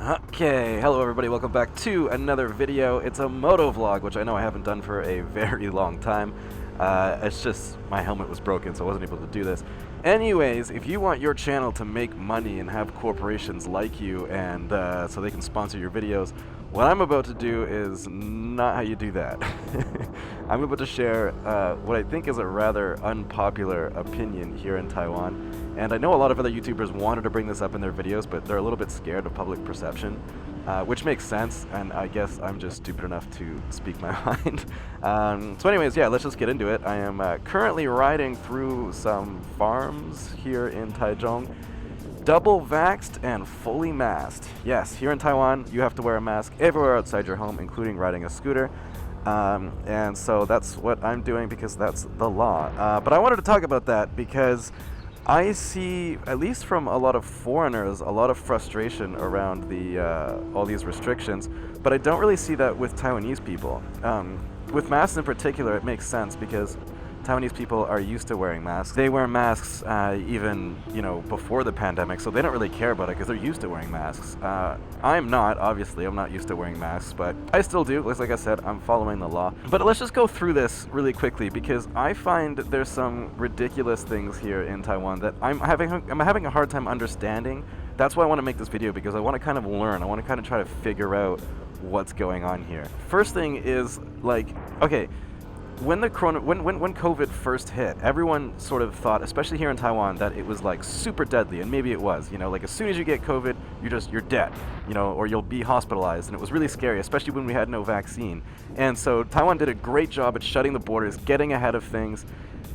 Okay, hello everybody, welcome back to another video. It's a Motovlog, which I know I haven't done for a very long time. It's just my helmet was broken, so I wasn't able to do this. Anyways, if you want your channel to make money and have corporations like you and so they can sponsor your videos, what I'm about to do is not how you do that. I'm about to share what I think is a rather unpopular opinion here in Taiwan. And I know a lot of other YouTubers wanted to bring this up in their videos, but they're a little bit scared of public perception, which makes sense, and I guess I'm just stupid enough to speak my mind. So anyways, yeah, let's just get into it. I am currently riding through some farms here in Taichung, double vaxxed and fully masked. Yes, here in Taiwan, you have to wear a mask everywhere outside your home, including riding a scooter. And so that's what I'm doing because that's the law. But I wanted to talk about that because I see, at least from a lot of foreigners, a lot of frustration around all these restrictions, but I don't really see that with Taiwanese people. With masks in particular, it makes sense because Taiwanese people are used to wearing masks. They wear masks even, before the pandemic, so they don't really care about it because they're used to wearing masks. I'm not, obviously, I'm not used to wearing masks, but I still do. Like I said, I'm following the law. But let's just go through this really quickly because I find there's some ridiculous things here in Taiwan that I'm having a hard time understanding. That's why I want to make this video, because I want to kind of learn. I want to kind of try to figure out what's going on here. First thing is, okay, when COVID first hit, everyone sort of thought, especially here in Taiwan, that it was super deadly, and maybe it was. As soon as you get COVID, you're dead, or you'll be hospitalized, and it was really scary, especially when we had no vaccine. And so Taiwan did a great job at shutting the borders, getting ahead of things,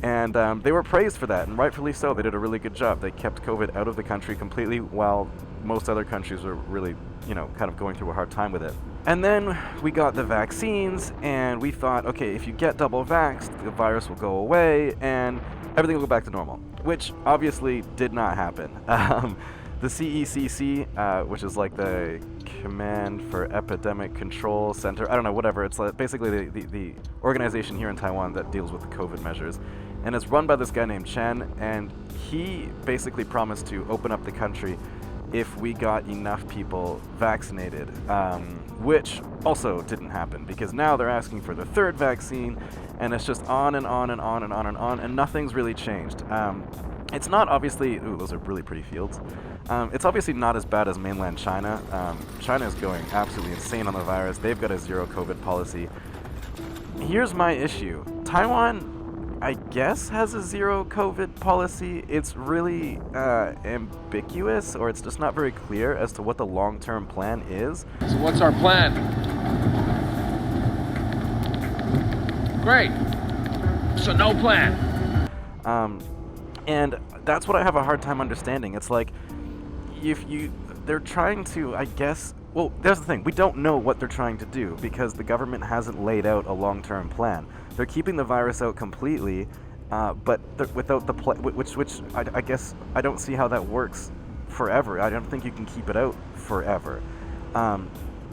and they were praised for that, and rightfully so. They did a really good job. They kept COVID out of the country completely, while most other countries were really, kind of going through a hard time with it. And then we got the vaccines, and we thought, okay, if you get double vaxxed, the virus will go away, and everything will go back to normal, which obviously did not happen. The CECC, which is like the Command for Epidemic Control Center, I don't know, whatever, it's basically the organization here in Taiwan that deals with the COVID measures, and it's run by this guy named Chen, and he basically promised to open up the country if we got enough people vaccinated, which also didn't happen, because now they're asking for the third vaccine, and it's just on and on and on and on and on, and nothing's really changed. It's not obviously, ooh, those are really pretty fields. It's obviously not as bad as mainland China. China is going absolutely insane on the virus. They've got a zero COVID policy. Here's my issue. Taiwan, I guess, has a zero COVID policy. It's really ambiguous, or it's just not very clear as to what the long-term plan is. So what's our plan? Great. So no plan. And that's what I have a hard time understanding. It's like, they're trying to, I guess, well, there's the thing. We don't know what they're trying to do because the government hasn't laid out a long-term plan. They're keeping the virus out completely, but without the which I guess I don't see how that works forever. I don't think you can keep it out forever.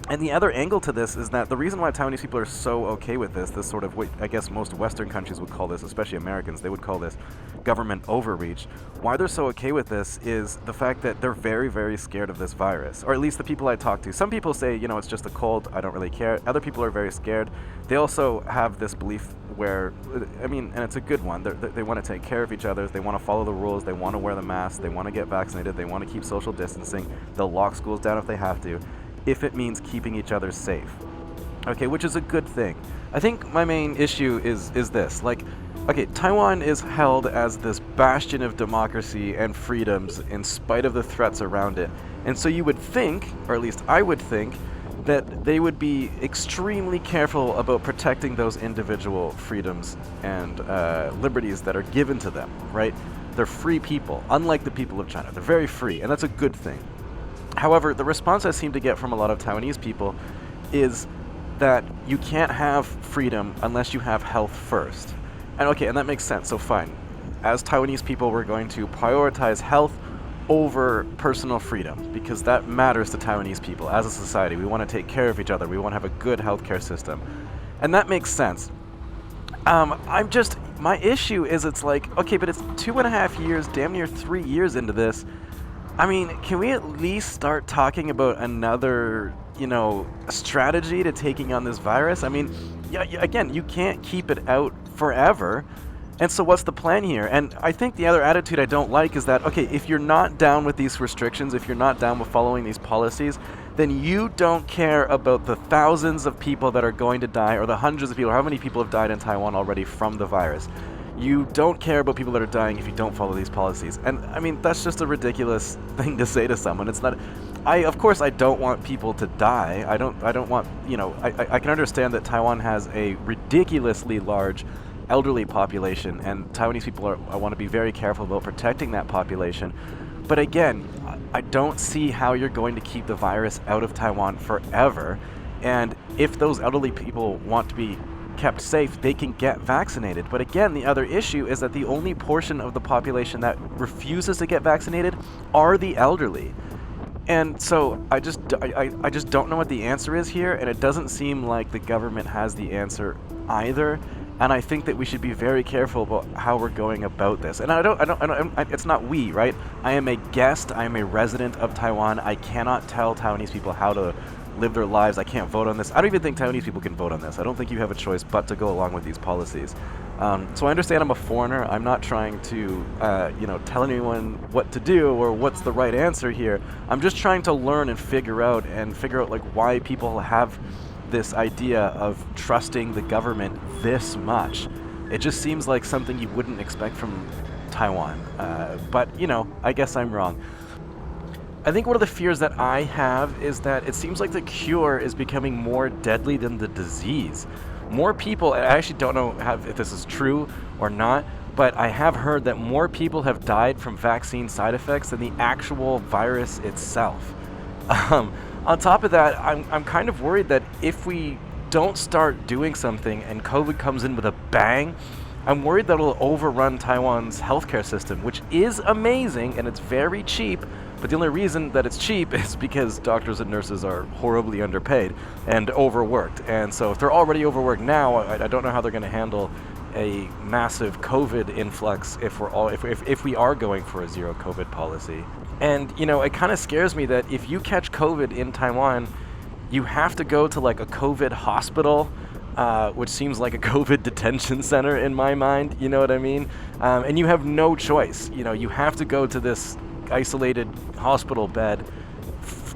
And the other angle to this is that the reason why Taiwanese people are so okay with this sort of what I guess most Western countries would call this, especially Americans, they would call this government overreach. Why they're so okay with this is the fact that they're very, very scared of this virus, or at least the people I talk to. Some people say, it's just a cold, I don't really care. Other people are very scared. They also have this belief where, and it's a good one, they want to take care of each other, they want to follow the rules, they want to wear the mask, they want to get vaccinated, they want to keep social distancing, they'll lock schools down if they have to, if it means keeping each other safe. Okay, which is a good thing. I think my main issue is this. Okay, Taiwan is held as this bastion of democracy and freedoms in spite of the threats around it. And so you would think, or at least I would think, that they would be extremely careful about protecting those individual freedoms and liberties that are given to them, right? They're free people, unlike the people of China. They're very free, and that's a good thing. However, the response I seem to get from a lot of Taiwanese people is that you can't have freedom unless you have health first. And okay, and that makes sense, so fine. As Taiwanese people, we're going to prioritize health over personal freedom because that matters to Taiwanese people. As a society, we want to take care of each other. We want to have a good healthcare system. And that makes sense. My issue is it's like, okay, but it's 2.5 years, damn near 3 years into this, I mean, can we at least start talking about another, strategy to taking on this virus? I mean, yeah, again, you can't keep it out forever. And so what's the plan here? And I think the other attitude I don't like is that, okay, if you're not down with these restrictions, if you're not down with following these policies, then you don't care about the thousands of people that are going to die, or the hundreds of people, or how many people have died in Taiwan already from the virus. You don't care about people that are dying if you don't follow these policies. And I mean, that's just a ridiculous thing to say to someone. It's not, of course I don't want people to die. I don't want, I can understand that Taiwan has a ridiculously large elderly population, and Taiwanese people I want to be very careful about protecting that population. But again, I don't see how you're going to keep the virus out of Taiwan forever. And if those elderly people want to be kept safe, they can get vaccinated. But again, the other issue is that the only portion of the population that refuses to get vaccinated are the elderly. And so I just don't know what the answer is here, and it doesn't seem like the government has the answer either. And I think that we should be very careful about how we're going about this. And it's not we, right? I am a guest, I am a resident of Taiwan. I cannot tell Taiwanese people how to live their lives. I can't vote on this. I don't even think Taiwanese people can vote on this. I don't think you have a choice but to go along with these policies. So I understand I'm a foreigner. I'm not trying to, tell anyone what to do or what's the right answer here. I'm just trying to learn and figure out like why people have this idea of trusting the government this much. It just seems like something you wouldn't expect from Taiwan. But, I guess I'm wrong. I think one of the fears that I have is that it seems like the cure is becoming more deadly than the disease. More people, I actually don't know if this is true or not, but I have heard that more people have died from vaccine side effects than the actual virus itself. On top of that, I'm kind of worried that if we don't start doing something and COVID comes in with a bang, I'm worried that it'll overrun Taiwan's healthcare system, which is amazing and it's very cheap, but the only reason that it's cheap is because doctors and nurses are horribly underpaid and overworked. And so if they're already overworked now, I don't know how they're going to handle a massive COVID influx if we are going for a zero COVID policy. And, it kind of scares me that if you catch COVID in Taiwan, you have to go to like a COVID hospital, which seems like a COVID detention center in my mind, you know what I mean? And you have no choice. You have to go to this isolated hospital bed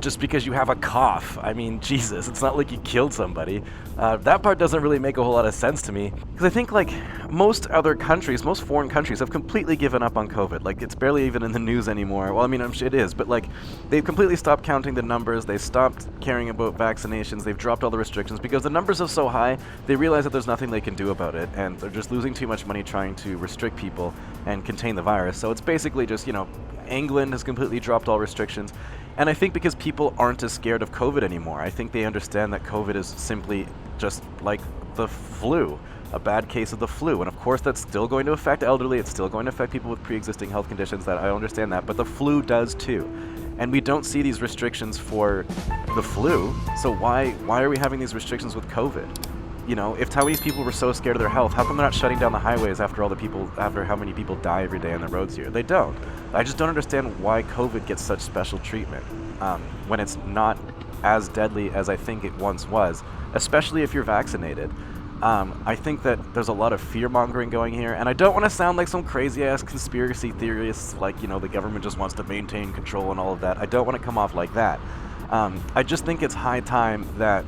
just because you have a cough. I mean, Jesus, it's not like you killed somebody. That part doesn't really make a whole lot of sense to me, because I think like most other countries, most foreign countries have completely given up on COVID. Like, it's barely even in the news anymore. Well, I mean, I'm sure it is, but like they've completely stopped counting the numbers. They stopped caring about vaccinations. They've dropped all the restrictions because the numbers are so high. They realize that there's nothing they can do about it, and they're just losing too much money trying to restrict people and contain the virus. So it's basically just, England has completely dropped all restrictions. And I think because people aren't as scared of COVID anymore. I think they understand that COVID is simply just like the flu, a bad case of the flu. And of course, that's still going to affect elderly. It's still going to affect people with pre-existing health conditions. That I understand that, but the flu does too. And we don't see these restrictions for the flu. So why are we having these restrictions with COVID? If Taiwanese people were so scared of their health, how come they're not shutting down the highways after how many people die every day on the roads here? They don't. I just don't understand why COVID gets such special treatment when it's not as deadly as I think it once was, especially if you're vaccinated. I think that there's a lot of fear-mongering going here, and I don't want to sound like some crazy-ass conspiracy theorist, like, the government just wants to maintain control and all of that. I don't want to come off like that. I just think it's high time that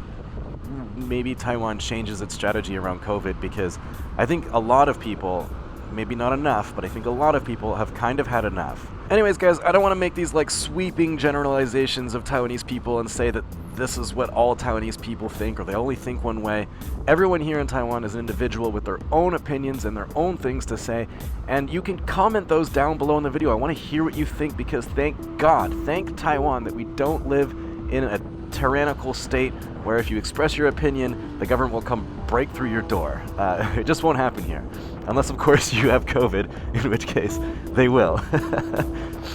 maybe Taiwan changes its strategy around COVID, because I think a lot of people, maybe not enough, but I think a lot of people have kind of had enough. Anyways, guys, I don't want to make these like sweeping generalizations of Taiwanese people and say that this is what all Taiwanese people think, or they only think one way. Everyone here in Taiwan is an individual with their own opinions and their own things to say, and you can comment those down below in the video. I want to hear what you think, because thank Taiwan that we don't live in a tyrannical state where if you express your opinion, the government will come break through your door. It just won't happen here. Unless, of course, you have COVID, in which case they will.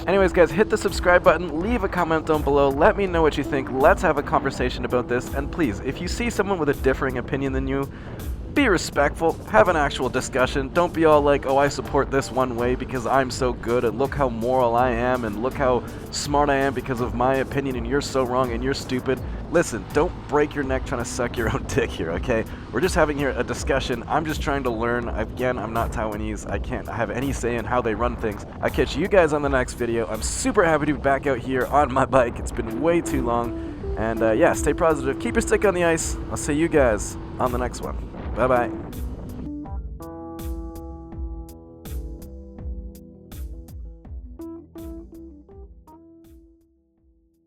Anyways, guys, hit the subscribe button, leave a comment down below, let me know what you think, let's have a conversation about this, and please, if you see someone with a differing opinion than you, Be respectful, have an actual discussion. Don't be all like, oh, I support this one way because I'm so good, and look how moral I am, and look how smart I am because of my opinion, and you're so wrong and you're stupid. Listen, don't break your neck trying to suck your own dick here, okay? We're just having here a discussion. I'm just trying to learn. Again, I'm not Taiwanese. I can't have any say in how they run things. I'll catch you guys on the next video. I'm super happy to be back out here on my bike. It's been way too long. And yeah, stay positive. Keep your stick on the ice. I'll see you guys on the next one. Bye-bye.